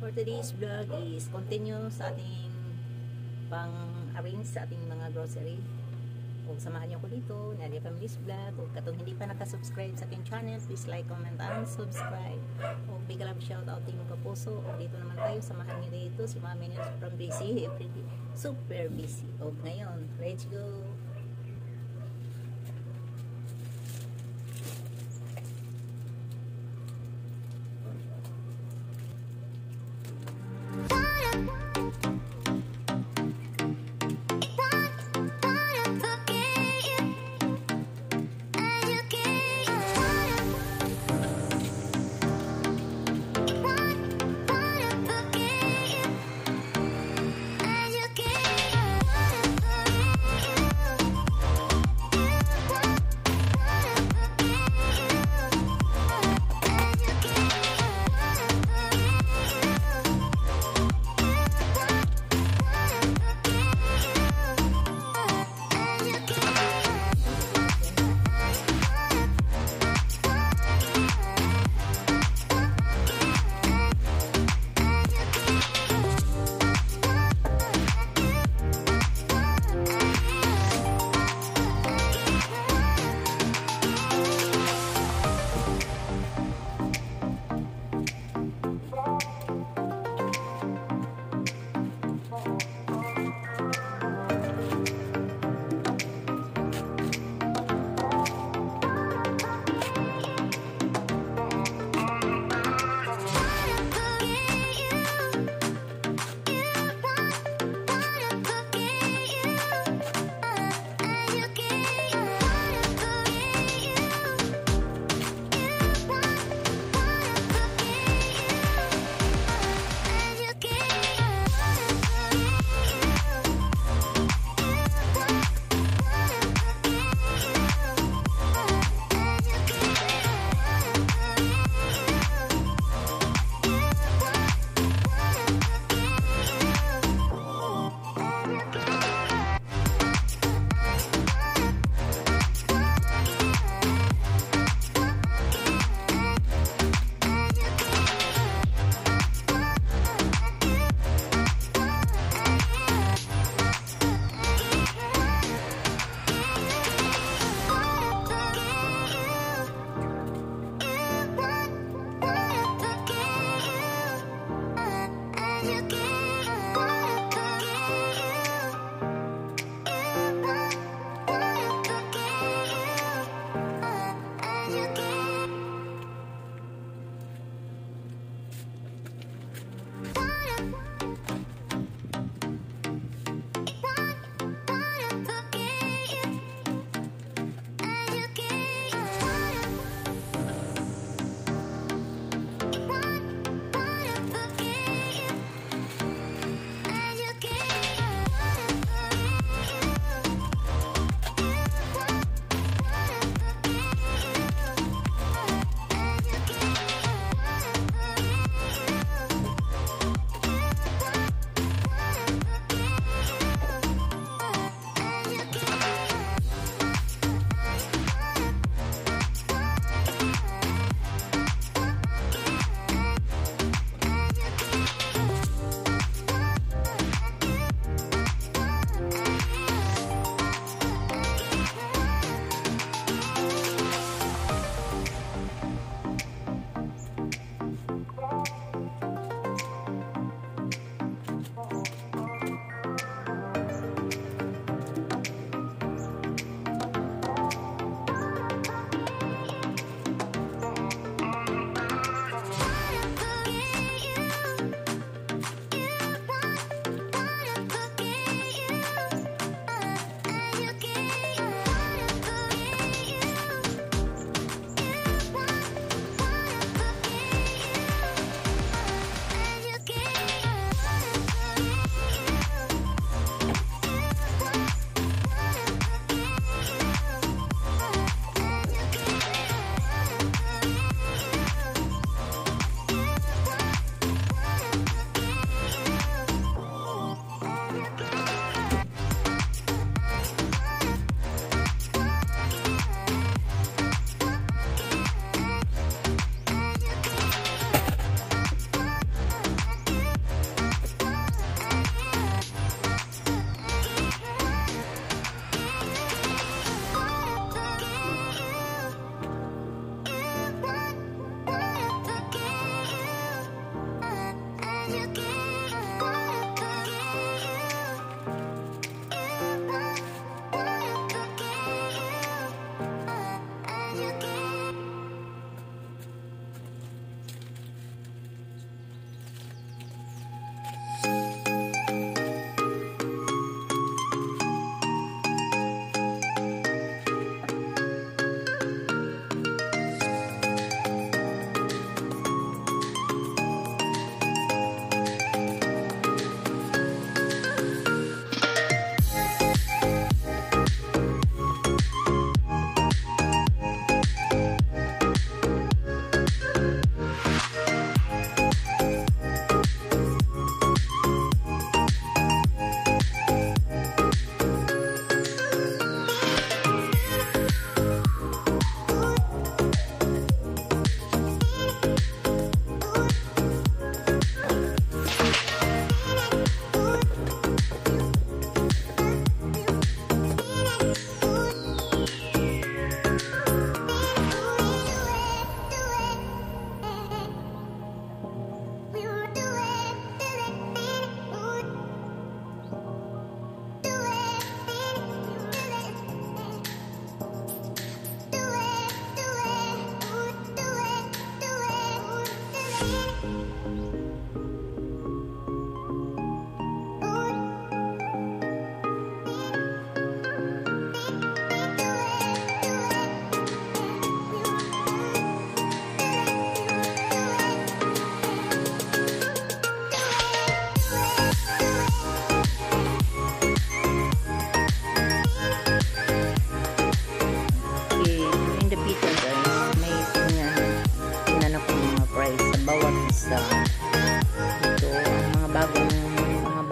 For today's vlog is continue sa ating pang-arrange sa ating mga grocery. Kung samahan niyo ko dito, Nadia Family's Vlog. Kung katong hindi pa nakasubscribe sa aking channel, please like, comment, and subscribe. O big love shout out team Kapuso. O dito naman tayo, samahan niyo dito si Mami Nels from busy, super busy. O ngayon, let's go!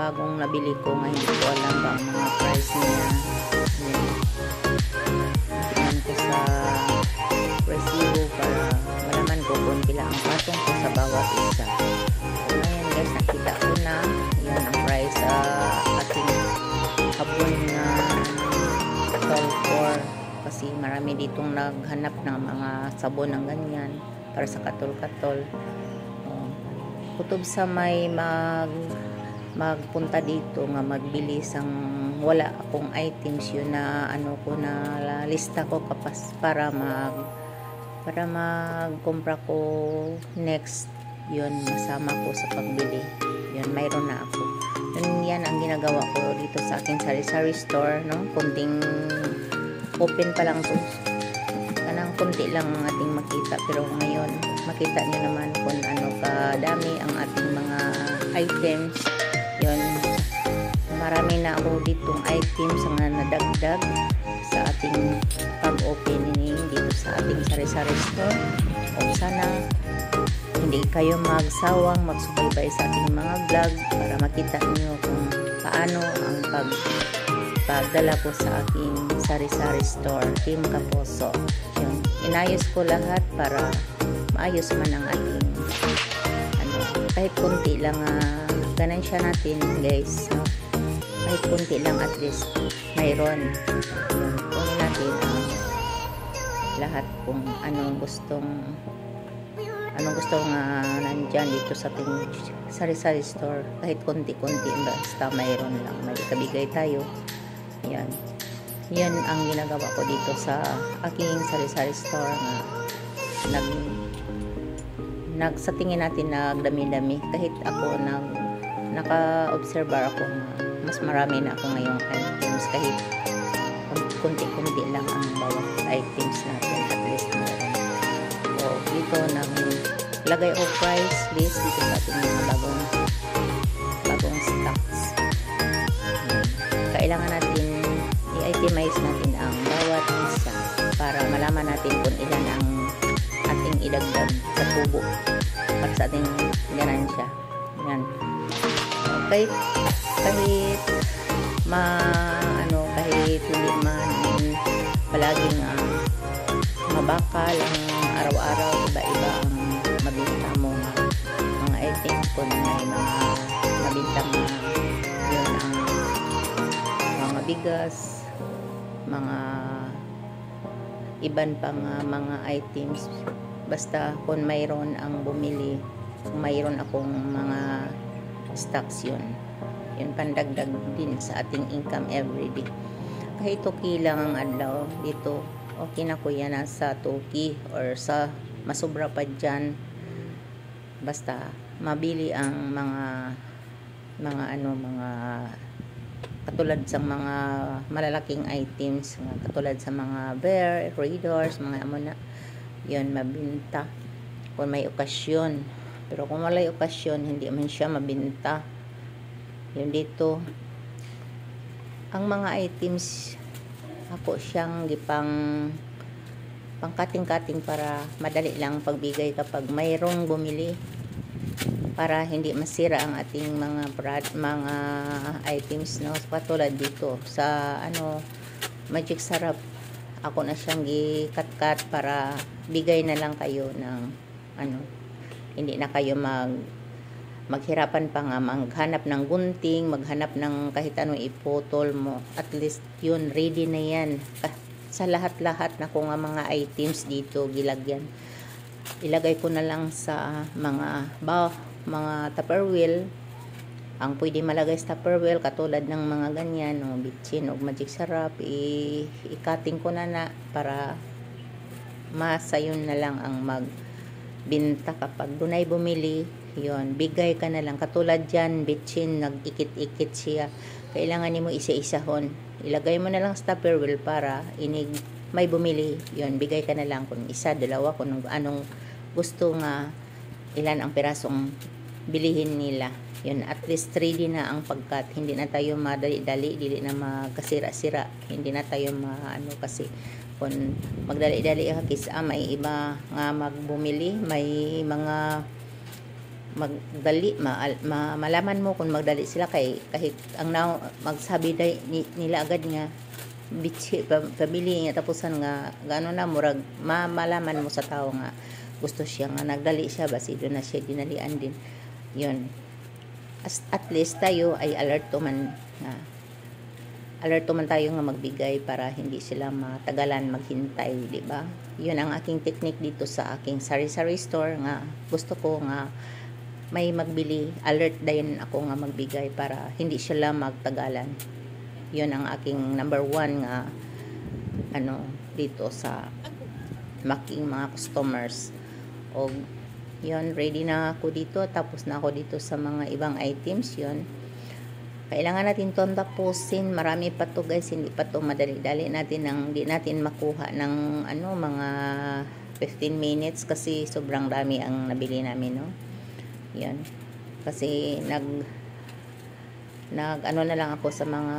bagong nabili ko ngayon, hindi ko alam ba ang mga price niya. Ayan. Tingnan ko sa resibo para malaman ko kung kailan ang patong ko sa bawat isa. So, ngayon guys, nakita ko na yan ang price sa ating habon na sulfur, kasi marami ditong naghanap ng mga sabon ng ganyan para sa katol-katol. Kutob sa may magpunta dito nga magbili sang wala akong items, yun na ano ko na lista ko kapas para magkumpra ko next, yun masama ko sa pagbili, yun mayroon na ako. Yan ang ginagawa ko dito sa akin sari-sari store, no? Kunting open pa lang to, kanang kunti lang ang ating makita, pero ngayon makita nyo naman kung ano kadami ang ating mga items. Yun, marami na ako ditong items na nadagdag sa ating pag-opening dito sa ating sari-sari store. O sana hindi kayo magsawang magsubaybay sa ating mga vlog para makita nyo kung paano ang pagdala ko sa aking sari-sari store, Team Kaposo. Yun, inayos ko lahat para maayos man ang ating ano, kahit kunti lang ganansya natin guys, no? Kahit kunti lang at least mayroon. Yun, kunin natin ang lahat kung anong gustong nandyan dito sa ating sari-sari store, kahit kunti-kunti basta mayroon lang, may kabigay tayo. Yan ang ginagawa ko dito sa aking sari-sari store na sa tingin natin nagdami-dami. Kahit ako naka-observe ako na mas marami na ako ngayong items, kahit kunti-kunti lang ang bawat items natin, at least meron. So dito lagay ako price list dito sa ating mga bagong stocks. Kailangan natin i-itemize natin ang bawat isa para malaman natin kung ilan ang ating idagdag sa tubo para sa ating ganansya. Yan. Okay. Kahit hindi man palaging mabakal ang araw-araw, iba-iba ang mabinta mo mga items, kung may mga mabintang yun ang mga bigas, mga iban pang mga items, basta kung mayroon ang bumili, kung mayroon akong mga stocks yun. Yun pandagdag din sa ating income everyday. Kahit okay lang ang adlaw dito, okay na kuya na sa toki or sa masobra pa dyan. Basta mabili ang mga katulad sa mga malalaking items, katulad sa mga bear, radars, mga amuna, yun mabinta kung may okasyon. Pero kung walay okasyon, hindi man siya mabinta. Yun dito, ang mga items ako siyang pangkating-kating para madali lang pagbigay kapag mayroong bumili, para hindi masira ang ating mga items, no? Patulad dito sa Magic Sarap, ako na siyang gi-cut para bigay na lang kayo ng hindi na kayo maghirapan pa nga maghanap ng gunting, maghanap ng kahit anong iputol mo. At least yun, ready na yan. Sa lahat-lahat na kung mga items dito gilagyan, ilagay ko na lang sa mga Tupperware. Ang pwede malagay sa Tupperware katulad ng mga ganyan, bitchin o Magic Sarap, i-cutting ko na para masayon na lang ang magbinta kapag dunay bumili. Yon, bigay ka na lang. Katulad dyan, bitchin, nag-ikit-ikit siya. Kailangan mo isa-isahon. Ilagay mo na lang sa Tupperware para may bumili. Yon, bigay ka na lang kung isa, dalawa, kung anong gusto nga, ilan ang pirasong bilihin nila. Yun, at least 3D na ang pagkat. Hindi na tayo madali-dali, dili na magkasira-sira. Hindi na tayo kasi kung magdali-dali may iba nga magbumili, may mga magdali, malaman mo kung magdali sila kahit ang magsabi nila agad nga pabili nga tapusan nga gano na murag malaman mo sa tao nga gusto siya nga nagdali siya basi doon na siya dinalian din. Yun, at least tayo ay alerto man tayo nga magbigay para hindi sila matagalan maghintay, di ba? Yun ang aking technique dito sa aking sari-sari store nga gusto ko nga may magbili, alert din ako nga magbigay para hindi sila magtagalan. Yun ang aking number 1 nga dito sa making mga customers. O yun, ready na ako dito, tapos na ako dito sa mga ibang items. Yun, kailangan natin to tapusin. Marami pa to guys, hindi pa to madali-dali natin hindi natin makuha ng mga 15 minutes kasi sobrang dami ang nabili namin, no? Yan, kasi na lang ako sa mga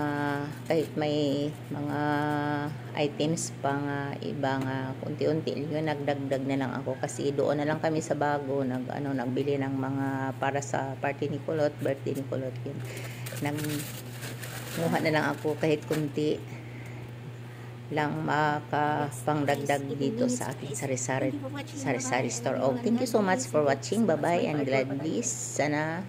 kahit may mga items pa nga iba nga unti-unti, yun nagdagdag na lang ako kasi doon na lang kami sa bago nagbili ng mga para sa party ni Kulot, birthday ni Kulot. Yun, nanguha na lang ako kahit kunti lang makapangdagdag dito sa aking sari-sari store. Thank you so much for watching. Bye bye and God bless. Sana